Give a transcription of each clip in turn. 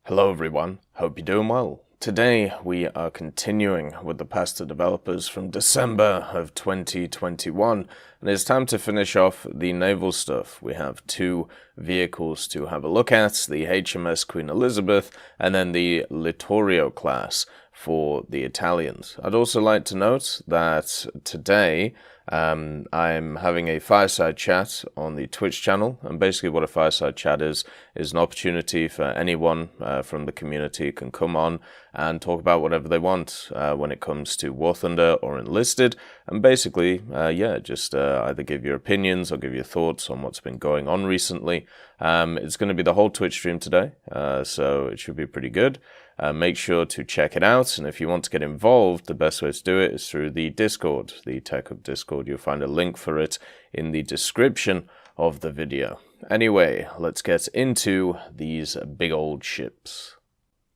Hello everyone, hope you're doing well. Today we are continuing with the pasta developers from December of 2021, and it's time to finish off the naval stuff. We have two vehicles to have a look at, the HMS Queen Elizabeth and then the Littorio class for the Italians. I'd also like to note that today I'm having a fireside chat on the Twitch channel, and basically what a fireside chat is an opportunity for anyone from the community can come on and talk about whatever they want when it comes to War Thunder or Enlisted, and basically, just either give your opinions or give your thoughts on what's been going on recently. It's going to be the whole Twitch stream today, so it should be pretty good. Make sure to check it out, and if you want to get involved, the best way to do it is through the Discord, the Tech Hub Discord. You'll find a link for it in the description of the video. Anyway, let's get into these big old ships.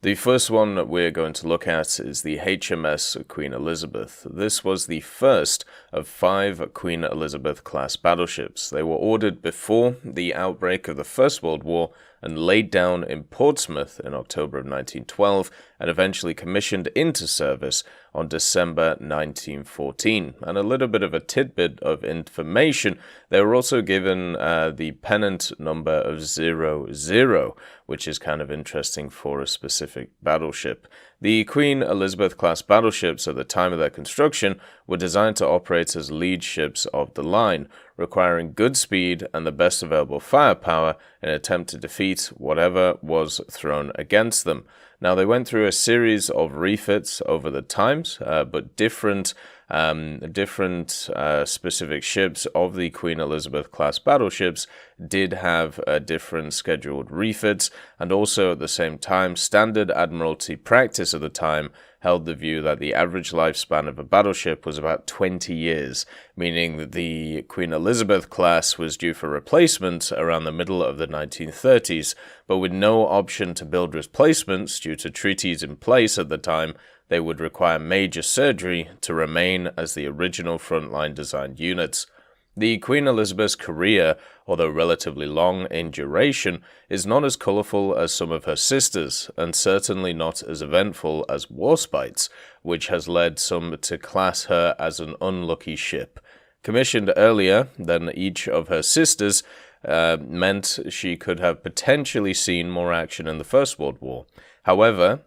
The first one that we're going to look at is the HMS Queen Elizabeth. This was the first of 5 Queen Elizabeth class battleships. They were ordered before the outbreak of the First World War and laid down in Portsmouth in October of 1912 and eventually commissioned into service on December 1914. And a little bit of a tidbit of information, they were also given the pennant number of 00, which is kind of interesting for a specific battleship. The Queen Elizabeth class battleships at the time of their construction were designed to operate as lead ships of the line, requiring good speed and the best available firepower in an attempt to defeat whatever was thrown against them. Now, they went through a series of refits over the times, but different specific ships of the Queen Elizabeth class battleships did have different scheduled refits, and also at the same time, standard Admiralty practice at the time held the view that the average lifespan of a battleship was about 20 years, meaning that the Queen Elizabeth class was due for replacement around the middle of the 1930s, but with no option to build replacements due to treaties in place at the time. They would require major surgery to remain as the original frontline designed units. The Queen Elizabeth's career, although relatively long in duration, is not as colourful as some of her sisters, and certainly not as eventful as Warspite's, which has led some to class her as an unlucky ship. Commissioned earlier than each of her sisters, meant she could have potentially seen more action in the First World War. However,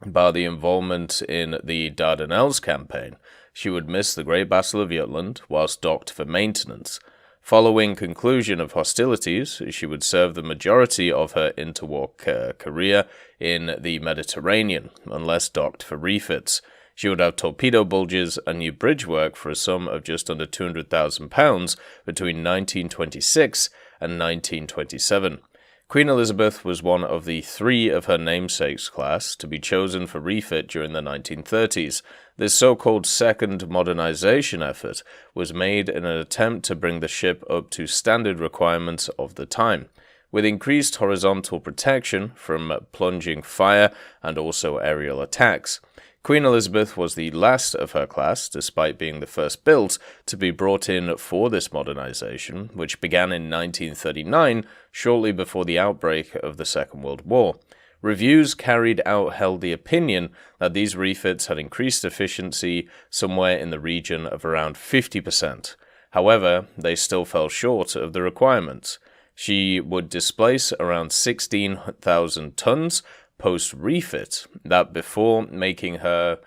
by the involvement in the Dardanelles campaign, she would miss the Great Battle of Jutland whilst docked for maintenance. Following conclusion of hostilities, she would serve the majority of her interwar career in the Mediterranean, unless docked for refits. She would have torpedo bulges and new bridge work for a sum of just under £200,000 between 1926 and 1927. Queen Elizabeth was one of the 3 of her namesake's class to be chosen for refit during the 1930s. This so-called second modernization effort was made in an attempt to bring the ship up to standard requirements of the time. With increased horizontal protection from plunging fire and also aerial attacks. Queen Elizabeth was the last of her class, despite being the first built, to be brought in for this modernization, which began in 1939, shortly before the outbreak of the Second World War. Reviews carried out held the opinion that these refits had increased efficiency somewhere in the region of around 50%. However, they still fell short of the requirements. She would displace around 16,000 tons post-refit, that before making them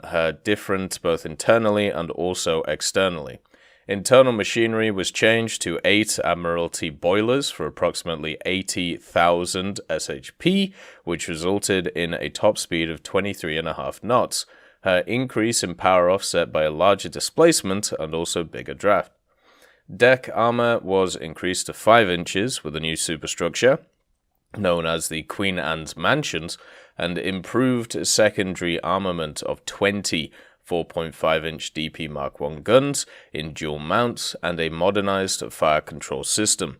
her different both internally and also externally. Internal machinery was changed to 8 Admiralty boilers for approximately 80,000 shp, which resulted in a top speed of 23.5 knots. Her increase in power offset by a larger displacement and also bigger draft. Deck armor was increased to 5 inches with a new superstructure, known as the Queen Anne's Mansions, and improved secondary armament of 20 4.5-inch DP Mark I guns in dual mounts and a modernized fire control system.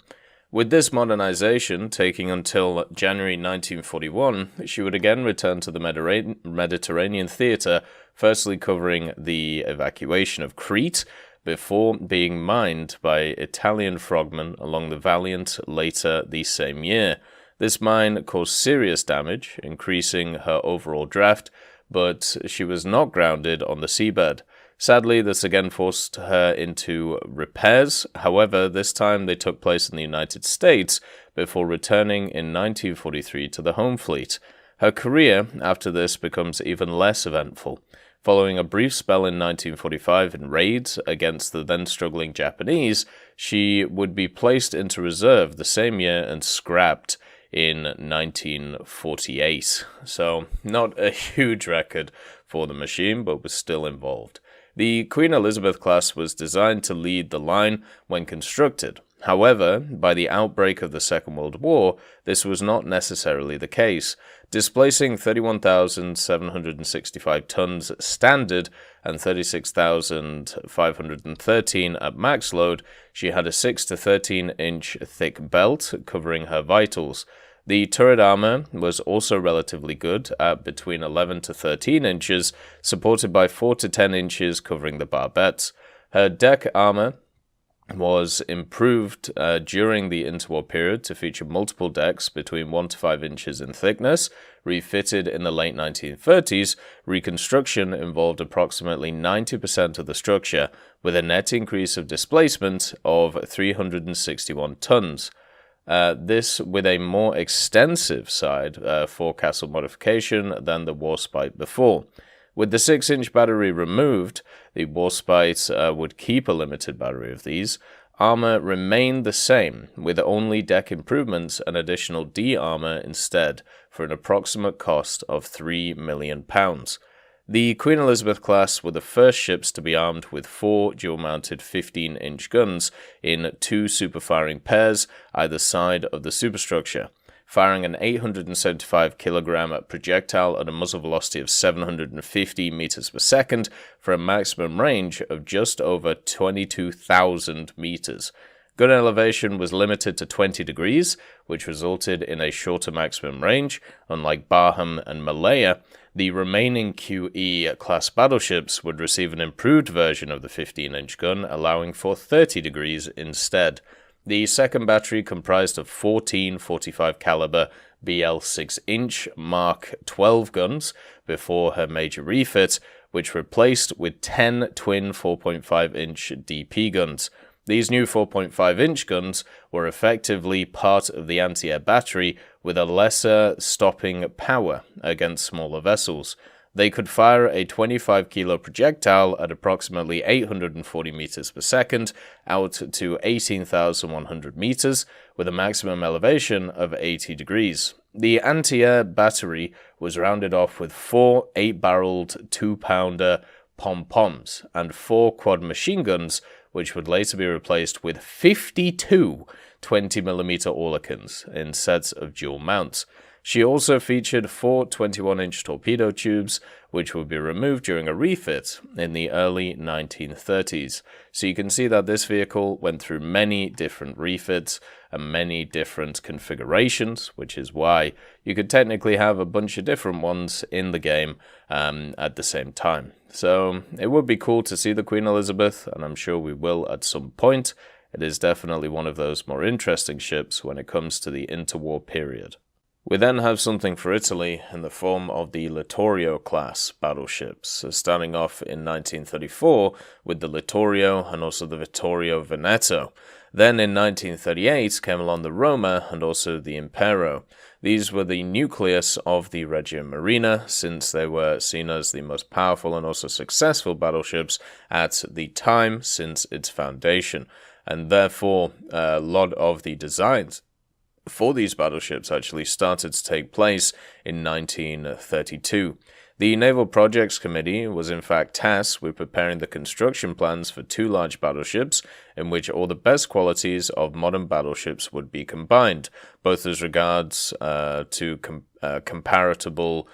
With this modernization taking until January 1941, she would again return to the Mediterranean theatre, firstly covering the evacuation of Crete, before being mined by Italian frogmen along the Valiant later the same year. This mine caused serious damage, increasing her overall draft, but she was not grounded on the seabed. Sadly, this again forced her into repairs. However, this time they took place in the United States before returning in 1943 to the home fleet. Her career after this becomes even less eventful. Following a brief spell in 1945 in raids against the then-struggling Japanese, she would be placed into reserve the same year and scrapped in 1948. So, not a huge record for the machine, but was still involved. The Queen Elizabeth class was designed to lead the line when constructed. However, by the outbreak of the Second World War, this was not necessarily the case. Displacing 31,765 tons standard and 36,513 at max load, she had a 6 to 13 inch thick belt covering her vitals. The turret armor was also relatively good at between 11 to 13 inches, supported by 4 to 10 inches covering the barbettes. Her deck armor was improved during the interwar period to feature multiple decks between 1 to 5 inches in thickness. Refitted in the late 1930s, reconstruction involved approximately 90% of the structure, with a net increase of displacement of 361 tons. This with a more extensive side forecastle modification than the Warspite before. With the 6-inch battery removed, the Warspite would keep a limited battery of these. Armor remained the same, with only deck improvements and additional D-armor instead, for an approximate cost of £3 million. The Queen Elizabeth class were the first ships to be armed with 4 dual-mounted 15-inch guns in 2 superfiring pairs either side of the superstructure, firing an 875-kilogram projectile at a muzzle velocity of 750 meters per second for a maximum range of just over 22,000 meters. Gun elevation was limited to 20 degrees, which resulted in a shorter maximum range. Unlike Barham and Malaya, the remaining QE-class battleships would receive an improved version of the 15-inch gun, allowing for 30 degrees instead. The second battery comprised of 14 45 caliber BL 6-inch Mark 12 guns before her major refit, which replaced with 10 twin 4.5-inch DP guns. These new 4.5-inch guns were effectively part of the anti-air battery with a lesser stopping power against smaller vessels. They could fire a 25-kilo projectile at approximately 840 meters per second out to 18,100 meters with a maximum elevation of 80 degrees. The anti-air battery was rounded off with 4 8-barreled 2-pounder pom-poms and 4 quad machine guns, which would later be replaced with 52 20mm Oerlikons in sets of dual mounts. She also featured 4 21-inch torpedo tubes, which would be removed during a refit in the early 1930s. So you can see that this vehicle went through many different refits and many different configurations, which is why you could technically have a bunch of different ones in the game at the same time. So it would be cool to see the Queen Elizabeth, and I'm sure we will at some point. It is definitely one of those more interesting ships when it comes to the interwar period. We then have something for Italy in the form of the Littorio class battleships, starting off in 1934 with the Littorio and also the Vittorio Veneto. Then in 1938 came along the Roma and also the Impero. These were the nucleus of the Regia Marina, since they were seen as the most powerful and also successful battleships at the time since its foundation, and therefore a lot of the designs for these battleships actually started to take place in 1932. The Naval Projects Committee was in fact tasked with preparing the construction plans for 2 large battleships in which all the best qualities of modern battleships would be combined, both as regards to comparable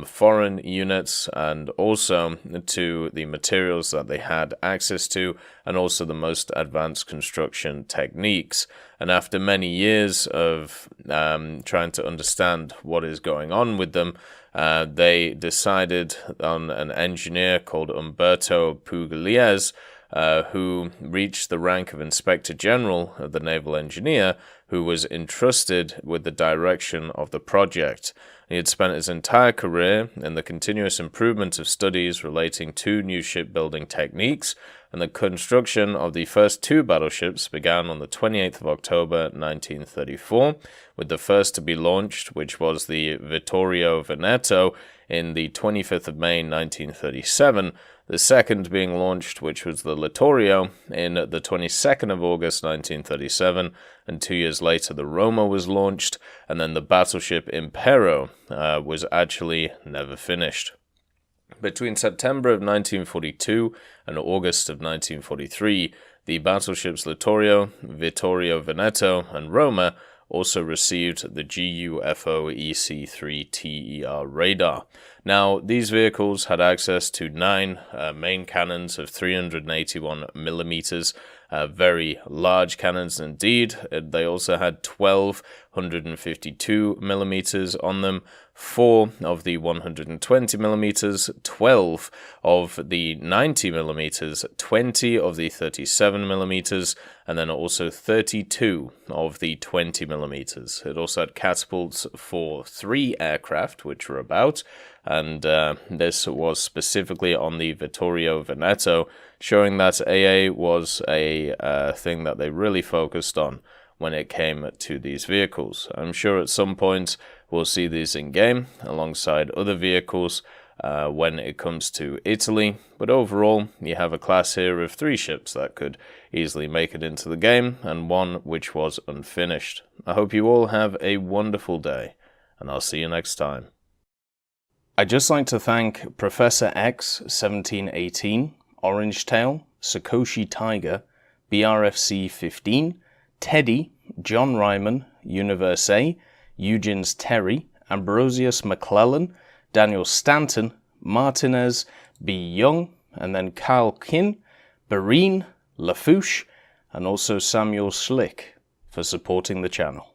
foreign units and also to the materials that they had access to and also the most advanced construction techniques. And after many years of trying to understand what is going on with them, they decided on an engineer called Umberto Pugliese who reached the rank of Inspector General of the Naval Engineer, who was entrusted with the direction of the project. He had spent his entire career in the continuous improvement of studies relating to new shipbuilding techniques, and the construction of the first 2 battleships began on the 28th of October 1934, with the first to be launched, which was the Littorio Veneto, in the 25th of May 1937, the second being launched, which was the Littorio, in the 22nd of August 1937, and 2 years later the Roma was launched, and then the battleship Impero was actually never finished. Between September of 1942 and August of 1943, the battleships Littorio, Vittorio Veneto, and Roma also received the GUFO EC-3TER radar. Now, these vehicles had access to 9 main cannons of 381 millimeters, very large cannons indeed. They also had 12 152 millimeters on them, 4 of the 120 millimeters, 12 of the 90 millimeters, 20 of the 37 millimeters, and then also 32 of the 20 millimeters. It also had catapults for 3 aircraft, which were about, and this was specifically on the Vittorio Veneto, showing that AA was a thing that they really focused on when it came to these vehicles. I'm sure at some point we'll see these in game alongside other vehicles when it comes to Italy, but overall you have a class here of 3 ships that could easily make it into the game and 1 which was unfinished. I hope you all have a wonderful day, and I'll see you next time. I'd just like to thank Professor X 1718, Orangetail, Sakoshi Tiger, BRFC 15, Teddy, John Ryman, Universe A, Eugens Terry, Ambrosius McClellan, Daniel Stanton, Martinez, B. Young, and then Carl Kin, Barine, Lafouche, and also Samuel Slick for supporting the channel.